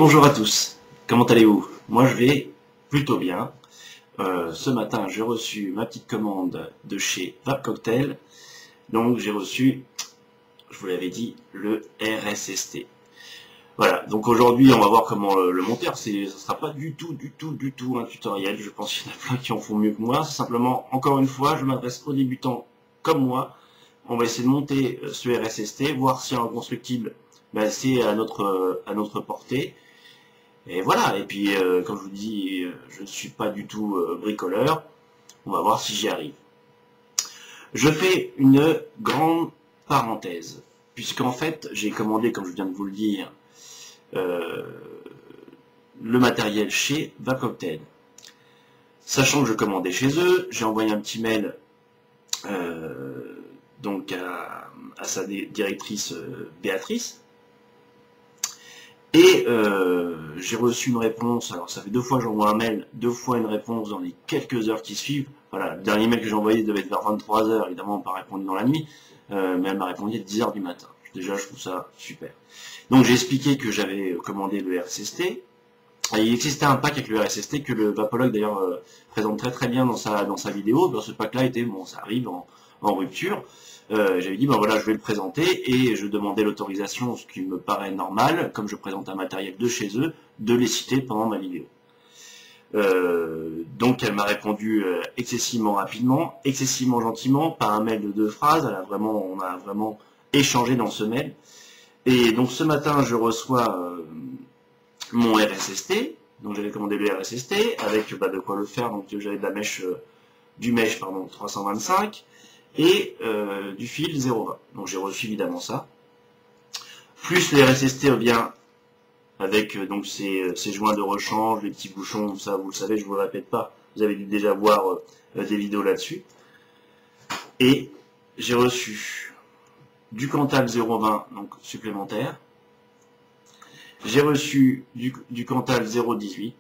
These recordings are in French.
bonjour à tous, comment allez-vous? Moi je vais plutôt bien. Ce matin j'ai reçu ma petite commande de chez Vape Cocktail. Donc j'ai reçu, je vous l'avais dit, le RSST. Voilà, donc aujourd'hui on va voir comment le monter. Ça ne sera pas du tout un tutoriel. Je pense qu'il y en a plein qui en font mieux que moi. C'est simplement, encore une fois, je m'adresse aux débutants comme moi. On va essayer de monter ce RSST, voir si en constructible c'est à notre portée. Et voilà, et puis comme je vous dis, je ne suis pas du tout bricoleur. On va voir si j'y arrive. Je fais une grande parenthèse, puisqu'en fait j'ai commandé, comme je viens de vous le dire, le matériel chez Vape Cocktail. Sachant que je commandais chez eux, j'ai envoyé un petit mail donc à sa directrice Béatrice. Et j'ai reçu une réponse, alors ça fait 2 fois que j'envoie un mail, 2 fois une réponse dans les quelques heures qui suivent. Voilà, le dernier mail que j'ai envoyé devait être vers 23 h, évidemment on n'a pas répondu dans la nuit, mais elle m'a répondu à 10 h du matin. Déjà je trouve ça super. Donc j'ai expliqué que j'avais commandé le RSST. Il existait un pack avec le RSST que le Vapologue d'ailleurs présente très bien dans sa vidéo. Dans ce pack-là était, bon, ça arrive en rupture. J'avais dit, ben voilà, je vais le présenter, et je demandais l'autorisation, ce qui me paraît normal, comme je présente un matériel de chez eux, de les citer pendant ma vidéo. Donc elle m'a répondu excessivement rapidement, excessivement gentiment, par un mail de 2 phrases. On a vraiment échangé dans ce mail. Et donc ce matin, je reçois mon RSST. Donc j'avais commandé le RSST avec de quoi le faire. Donc j'avais de la mèche, du mesh 325 et du fil 0,20. Donc j'ai reçu évidemment ça. Plus le RSST vient avec donc ces joints de rechange, les petits bouchons, ça vous le savez, je ne vous le répète pas. Vous avez dû déjà voir des vidéos là-dessus. Et j'ai reçu du Cantal 0,20 donc supplémentaire. J'ai reçu du Cantal 0,18.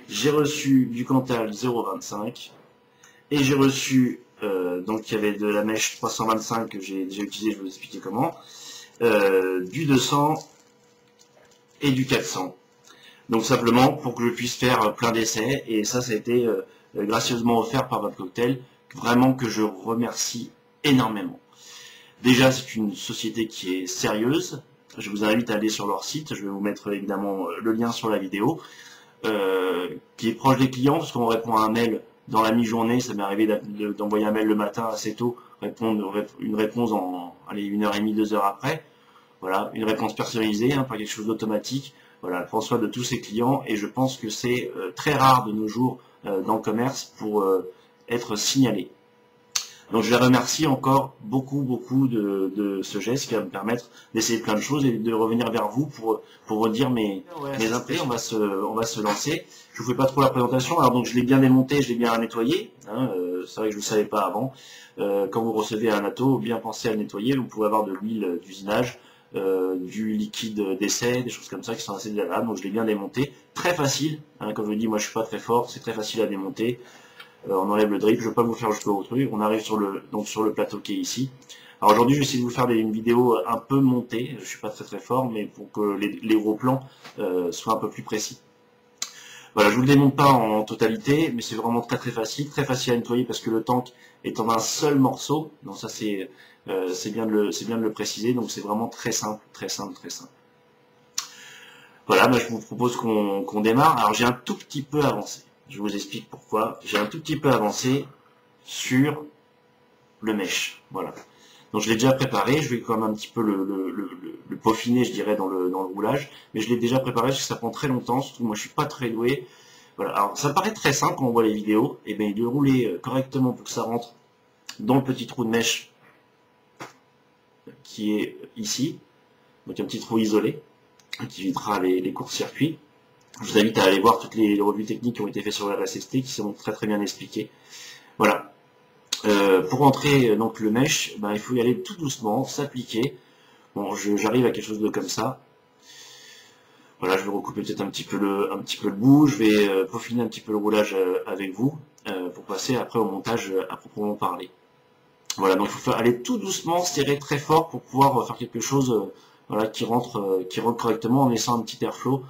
J'ai reçu du Cantal 0,25. Et j'ai reçu, donc il y avait de la mèche 325 que j'ai déjà utilisé, je vais vous expliquer comment, du 200 et du 400. Donc simplement pour que je puisse faire plein d'essais, et ça a été gracieusement offert par Vape Cocktail, vraiment que je remercie énormément. Déjà c'est une société qui est sérieuse, je vous invite à aller sur leur site, je vais vous mettre évidemment le lien sur la vidéo, qui est proche des clients, parce qu'on répond à un mail dans la mi-journée. Ça m'est arrivé d'envoyer un mail le matin assez tôt, une réponse en 1h30, 2 heures après. Voilà, une réponse personnalisée, pas quelque chose d'automatique. Voilà, elle prend soin de tous ses clients, et je pense que c'est très rare de nos jours dans le commerce pour être signalé. Donc je les remercie encore beaucoup de ce geste qui va me permettre d'essayer plein de choses et de revenir vers vous pour vous dire mes impressions. On va se lancer. Je vous fais pas trop la présentation. Alors donc je l'ai bien démonté, je l'ai bien nettoyé. C'est vrai que je ne le savais pas avant. Quand vous recevez un atto, bien pensez à le nettoyer. Vous pouvez avoir de l'huile d'usinage, du liquide d'essai, des choses comme ça qui sont assez désagréables. Donc je l'ai bien démonté. Très facile. Comme je vous dis, moi je suis pas très fort. C'est très facile à démonter. On enlève le drip, je ne vais pas vous faire jusqu'au truc, on arrive sur le plateau qui est ici. Alors aujourd'hui je vais essayer de vous faire une vidéo un peu montée, je ne suis pas très fort, mais pour que les gros plans soient un peu plus précis. Voilà, je vous le démonte pas en totalité, mais c'est vraiment très facile à nettoyer parce que le tank est en un seul morceau, donc ça c'est bien de le préciser, donc c'est vraiment très simple. Voilà, je vous propose qu'on démarre. Alors j'ai un tout petit peu avancé. Je vous explique pourquoi. J'ai un tout petit peu avancé sur le mesh. Voilà. Donc je l'ai déjà préparé. Je vais quand même un petit peu le peaufiner, je dirais, dans le roulage. Mais je l'ai déjà préparé parce que ça prend très longtemps. Surtout moi, je suis pas très doué. Voilà. Alors ça paraît très simple quand on voit les vidéos. Et bien, il est roulé correctement pour que ça rentre dans le petit trou de mèche qui est ici. Donc un petit trou isolé qui évitera les courts-circuits. Je vous invite à aller voir toutes les revues techniques qui ont été faites sur le RSST, qui sont très bien expliquées. Voilà. Pour entrer donc le mesh, il faut y aller tout doucement, s'appliquer. Bon, j'arrive à quelque chose de comme ça. Voilà, je vais recouper peut-être un petit peu le bout. Je vais peaufiner un petit peu le roulage avec vous pour passer après au montage à proprement parler. Voilà, donc il faut aller tout doucement, serrer très fort pour pouvoir faire quelque chose voilà, qui rentre correctement en laissant un petit airflow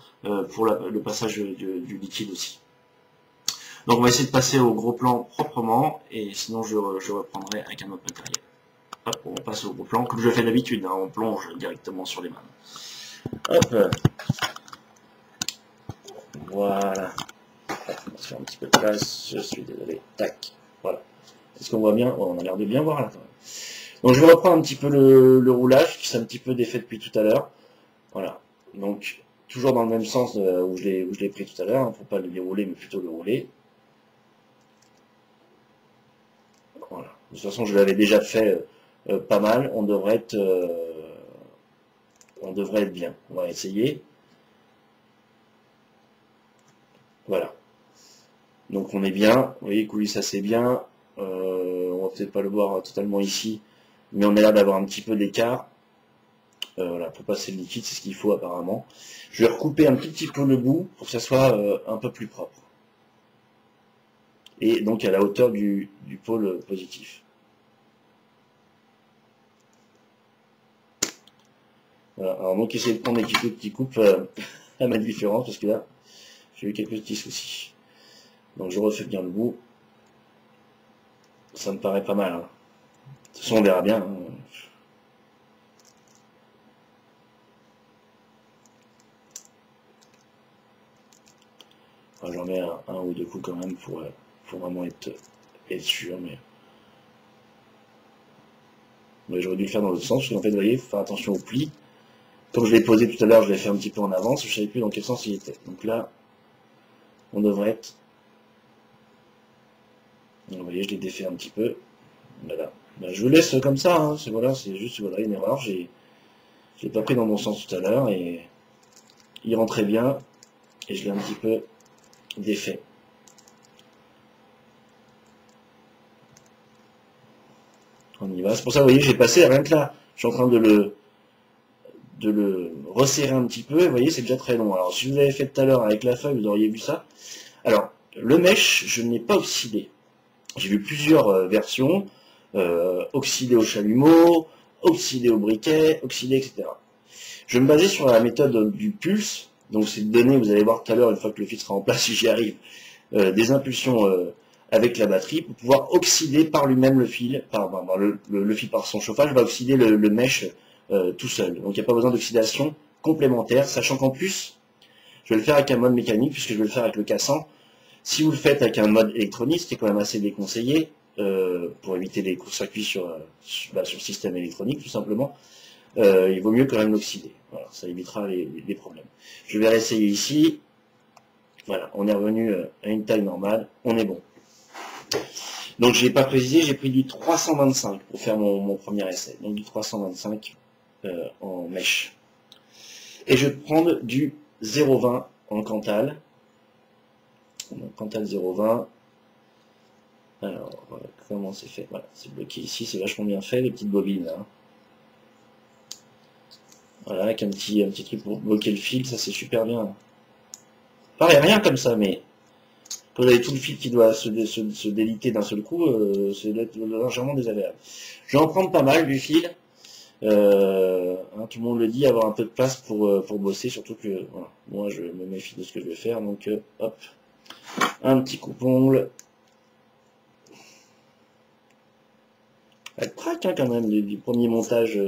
pour le passage du liquide aussi. Donc on va essayer de passer au gros plan proprement, et sinon je reprendrai avec un autre matériel. Hop, on passe au gros plan, comme je fais d'habitude, hein, on plonge directement sur les mains. Hop, voilà. On va se faire un petit peu de place, je suis désolé. Tac, voilà. Est-ce qu'on voit bien? Oh, on a l'air de bien voir là. Donc je vais reprendre un petit peu le roulage, qui s'est un petit peu défait depuis tout à l'heure. Voilà. Donc toujours dans le même sens où je l'ai pris tout à l'heure, hein, pour pas le dérouler mais plutôt le rouler. Voilà. De toute façon je l'avais déjà fait pas mal, on devrait être bien. On va essayer. Voilà. Donc on est bien, vous voyez, coulisse assez bien. On va peut-être pas le voir totalement ici, mais on a l'air d'avoir un petit peu d'écart. Voilà, pour passer le liquide, c'est ce qu'il faut apparemment. Je vais recouper un tout petit peu le bout pour que ça soit un peu plus propre. Et donc à la hauteur du pôle positif. Voilà, alors donc essayez de prendre des petites coupes à ma différence, parce que là, j'ai eu quelques petits soucis. Donc je refais bien le bout. Ça me paraît pas mal. Hein. De toute façon, on verra bien. Hein. Enfin, j'en mets un ou deux coups quand même pour vraiment être sûr. Mais j'aurais dû le faire dans l'autre sens, parce qu'en fait, vous voyez, il faut faire attention au pli. Comme je l'ai posé tout à l'heure, je l'ai fait un petit peu en avance, je ne savais plus dans quel sens il était. Donc là, on devrait être... Vous voyez, je l'ai défait un petit peu. Voilà. Ben, je vous laisse comme ça, hein. C'est juste voilà, une erreur. Je l'ai pas pris dans mon sens tout à l'heure, et il rentrait bien, et je l'ai un petit peu défait. On y va. C'est pour ça, vous voyez, j'ai passé rien que là. Je suis en train de le resserrer un petit peu, et vous voyez, c'est déjà très long. Alors, si vous l'avez fait tout à l'heure avec la feuille, vous auriez vu ça. Alors, le mèche, je ne l'ai pas oxydé. J'ai vu plusieurs versions, oxydé au chalumeau, oxydé au briquet, oxydé, etc. Je vais me baser sur la méthode du pulse, donc c'est de donner, vous allez voir tout à l'heure, une fois que le fil sera en place, si j'y arrive, des impulsions avec la batterie, pour pouvoir oxyder par lui-même le fil, le fil par son chauffage va oxyder le mèche tout seul. Donc il n'y a pas besoin d'oxydation complémentaire, sachant qu'en plus, je vais le faire avec un mode mécanique, puisque je vais le faire avec le cassant. Si vous le faites avec un mode électronique, ce qui est quand même assez déconseillé, pour éviter les courts-circuits sur le système électronique, tout simplement, il vaut mieux quand même l'oxyder. Voilà, ça évitera les problèmes. Je vais réessayer ici. Voilà, on est revenu à une taille normale, on est bon. Donc je n'ai pas précisé, j'ai pris du 325 pour faire mon premier essai. Donc du 325 en mèche. Et je vais prendre du 0,20 en Cantal. Donc Cantal 0,20. Alors, voilà, comment c'est fait? Voilà, c'est bloqué ici, c'est vachement bien fait, les petites bobines là. Voilà, avec un petit truc pour bloquer le fil, ça c'est super bien. Pareil, rien comme ça, mais quand vous avez tout le fil qui doit se déliter d'un seul coup, c'est légèrement désagréable. Je vais en prendre pas mal du fil. Hein, tout le monde le dit, avoir un peu de place pour bosser, surtout que voilà, moi je me méfie de ce que je vais faire, donc hop, un petit coupe-ongle. Elle craque hein, quand même du premier montage.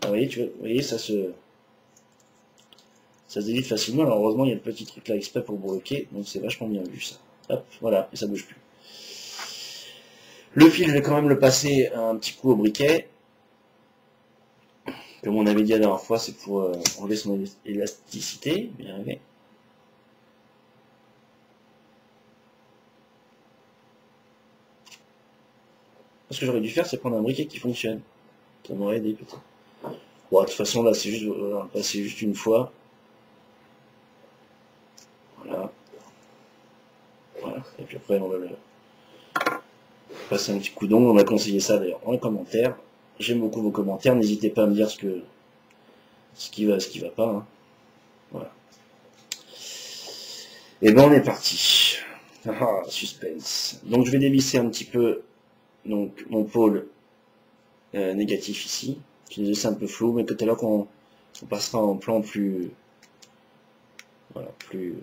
Ah, vous voyez, ça se délite facilement. Alors heureusement il y a le petit truc là exprès pour bloquer, donc c'est vachement bien vu ça. Hop, voilà, et ça bouge plus. Le fil, je vais quand même le passer un petit coup au briquet. Comme on avait dit la dernière fois, c'est pour enlever son élasticité. Bien arrivé. Ce que j'aurais dû faire, c'est prendre un briquet qui fonctionne. Ça m'aurait aidé peut-être. Bon, de toute façon, là, c'est juste, passer juste une fois. Voilà. Voilà. Et puis après, on va le passer un petit coup d'ongle. On m'a conseillé ça d'ailleurs en commentaire. J'aime beaucoup vos commentaires. N'hésitez pas à me dire ce qui va pas. Hein. Voilà. Et ben on est parti. Ah, suspense. Donc je vais dévisser un petit peu donc mon pôle négatif ici. Je les laisse un peu flou, mais tout à l'heure qu'on passera en plan plus, voilà, plus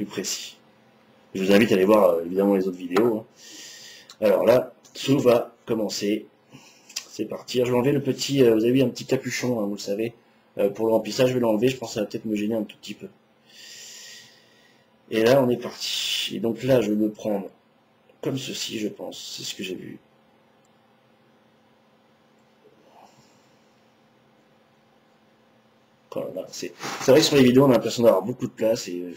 précis. Je vous invite à aller voir évidemment les autres vidéos. Hein. Alors là, tout va commencer. C'est parti. Je vais enlever le petit, vous avez vu un petit capuchon, hein, vous le savez. Pour le remplissage, je vais l'enlever, je pense que ça va peut-être me gêner un tout petit peu. Et là, on est parti. Et donc là, je vais le prendre comme ceci, je pense. C'est ce que j'ai vu. Voilà, c'est vrai que sur les vidéos, on a l'impression d'avoir beaucoup de place et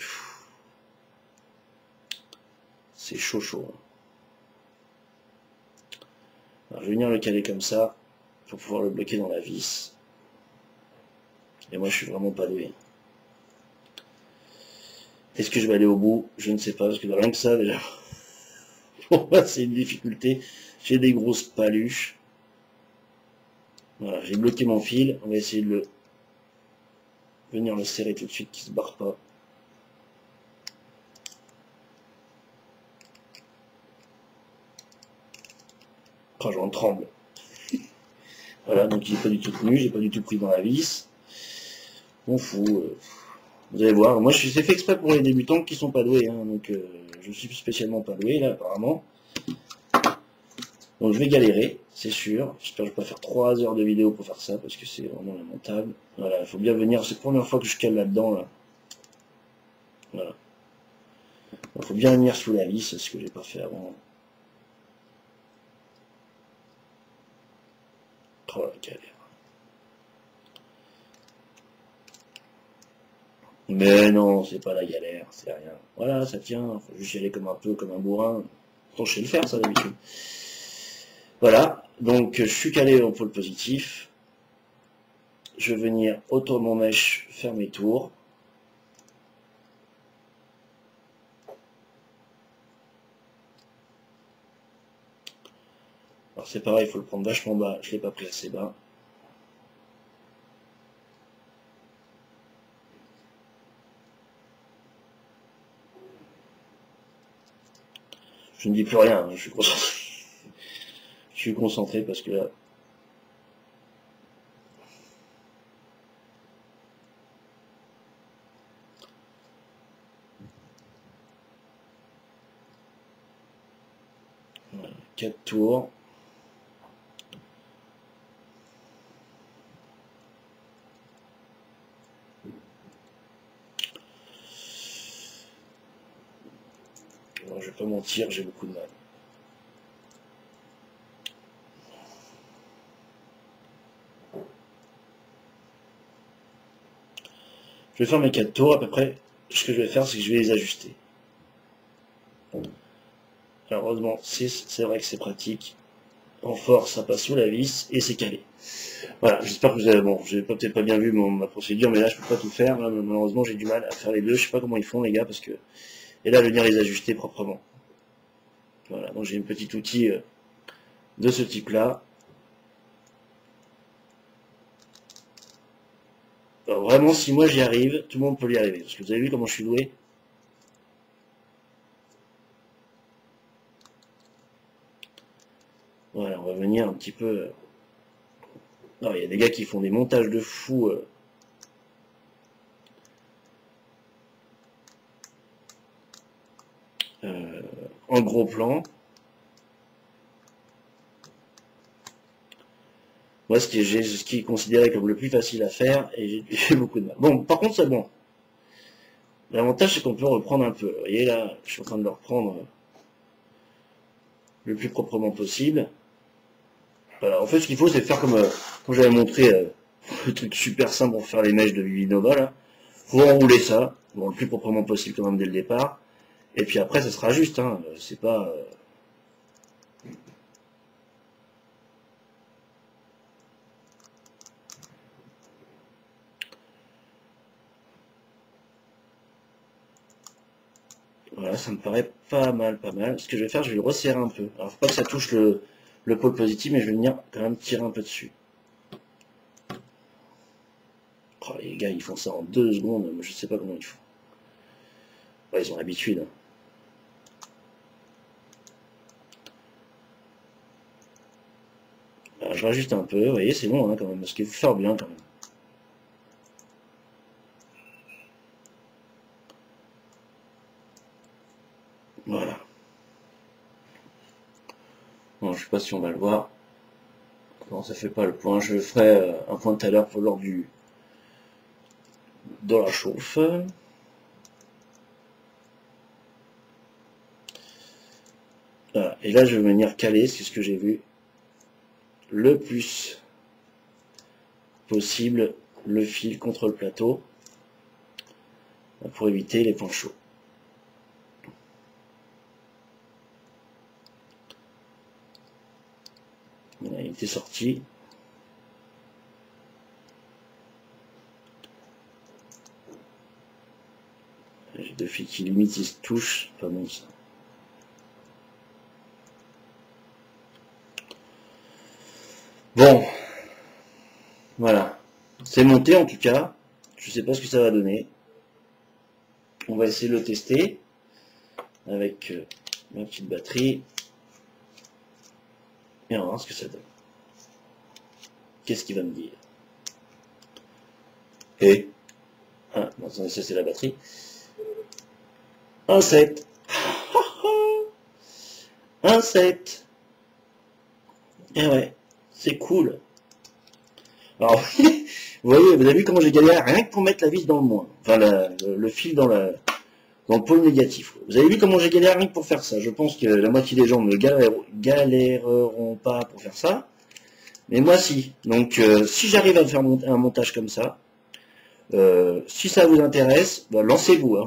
c'est chaud chaud. Alors, je vais venir le caler comme ça pour pouvoir le bloquer dans la vis. Et moi, je suis vraiment pas doué. Est-ce que je vais aller au bout? Je ne sais pas, parce que rien que ça, déjà, pour moi, c'est une difficulté. J'ai des grosses paluches. Voilà, j'ai bloqué mon fil. On va essayer de venir le serrer tout de suite, qu'il se barre pas. Oh, j'en tremble. Voilà, donc il n'est pas du tout tenu, j'ai pas du tout pris dans la vis. On fout. Vous allez voir, moi c'est fait exprès pour les débutants qui sont pas doués, hein, donc je suis spécialement pas doué là apparemment. Donc je vais galérer, c'est sûr. J'espère que je vais pas faire 3 heures de vidéo pour faire ça, parce que c'est vraiment lamentable. Voilà, il faut bien venir, c'est la première fois que je cale là-dedans. Là. Voilà. Il faut bien venir sous la vis, ce que j'ai pas fait avant. Oh la galère. Mais non, c'est pas la galère, c'est rien. Voilà, ça tient, faut juste y aller comme un peu, comme un bourrin. Pourtant, je sais le faire, ça, d'habitude. Voilà, donc je suis calé au pôle positif. Je vais venir autour de mon mèche faire mes tours. Alors c'est pareil, il faut le prendre vachement bas, je ne l'ai pas pris assez bas. Je ne dis plus rien, hein, je suis concentré. Je suis concentré parce que là... Voilà, 4 tours. Alors, je vais pas mentir, j'ai beaucoup de mal. Je vais faire mes 4 tours, à peu près, ce que je vais faire, c'est que je vais les ajuster. Alors, heureusement, 6, c'est vrai que c'est pratique. En force, ça passe sous la vis, et c'est calé. Voilà, j'espère que vous avez, bon, j'ai peut-être pas bien vu ma procédure, mais là, je peux pas tout faire. Là, malheureusement, j'ai du mal à faire les deux. Je sais pas comment ils font, les gars, parce que... Et là, je vais venir les ajuster proprement. Voilà, donc j'ai un petit outil de ce type-là. Alors vraiment, si moi j'y arrive, tout le monde peut y arriver. Parce que vous avez vu comment je suis doué. Voilà, on va venir un petit peu... Non, il y a des gars qui font des montages de fous. En gros plan. Moi, ce qui est considéré comme le plus facile à faire, et j'ai beaucoup de mal. Bon, par contre, c'est bon. L'avantage, c'est qu'on peut reprendre un peu. Vous voyez, là, je suis en train de le reprendre le plus proprement possible. Voilà, en fait, ce qu'il faut, c'est faire comme j'avais montré le truc super simple pour faire les mèches de Vivinova, là. Faut enrouler ça, bon, le plus proprement possible quand même dès le départ. Et puis après, ça sera juste, hein. C'est pas... Voilà, ça me paraît pas mal, pas mal. Ce que je vais faire, je vais le resserrer un peu. Alors, faut pas que ça touche le pôle positif, mais je vais venir quand même tirer un peu dessus. Oh, les gars, ils font ça en 2 secondes, je sais pas comment ils font. Ouais, ils ont l'habitude. Hein. Alors, je rajuste un peu, vous voyez, c'est bon hein, quand même, parce qu'il faut faire bien quand même. Voilà. Bon, je sais pas si on va le voir. Non, ça fait pas le point. Je ferai un point tout à l'heure lors du de la chauffe. Voilà. Et là, je vais venir caler, c'est ce que j'ai vu, le plus possible le fil contre le plateau pour éviter les points chauds. Voilà, il était sorti. J'ai deux fils qui limite ils se touchent, pas bon ça. Bon, voilà, c'est monté en tout cas. Je sais pas ce que ça va donner. On va essayer de le tester avec ma petite batterie et on va voir ce que ça donne. Qu'est-ce qu'il va me dire? Et ah, non, ça c'est la batterie. Un 7. Un 7. Et ouais, c'est cool. Alors, vous voyez, vous avez vu comment j'ai galéré rien que pour mettre la vis dans le moins. Enfin, le fil dans le pôle négatif. Vous avez vu comment j'ai galéré rien que pour faire ça. Je pense que la moitié des gens ne galéreront pas pour faire ça. Mais moi, si. Donc, si j'arrive à faire un montage comme ça, si ça vous intéresse, bah, lancez-vous. Hein,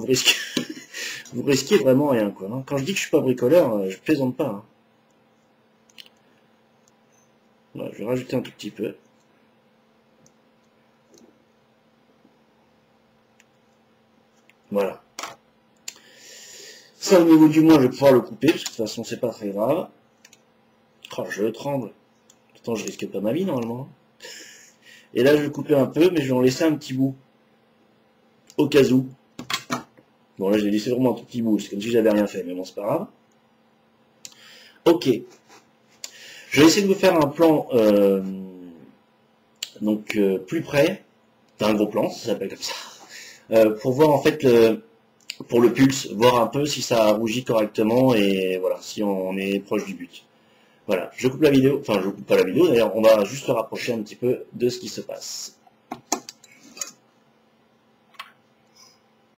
vous risquez vraiment rien, quoi. Hein. Quand je dis que je suis pas bricoleur, je plaisante pas. Hein. Voilà, je vais rajouter un tout petit peu. Voilà. Ça, au niveau du moins, je vais pouvoir le couper, parce que de toute façon, c'est pas très grave. Oh, je tremble. Pourtant, je risque pas ma vie, normalement. Et là, je vais couper un peu, mais je vais en laisser un petit bout. Au cas où. Bon, là, j'ai laissé vraiment un tout petit bout. C'est comme si j'avais rien fait, mais bon, c'est pas grave. Ok. Je vais essayer de vous faire un plan plus près. C'est un gros plan, ça s'appelle comme ça. Pour voir en fait pour le pulse, voir un peu si ça rougit correctement et voilà, si on est proche du but. Voilà, je coupe la vidéo, enfin je coupe pas la vidéo d'ailleurs, on va juste se rapprocher un petit peu de ce qui se passe.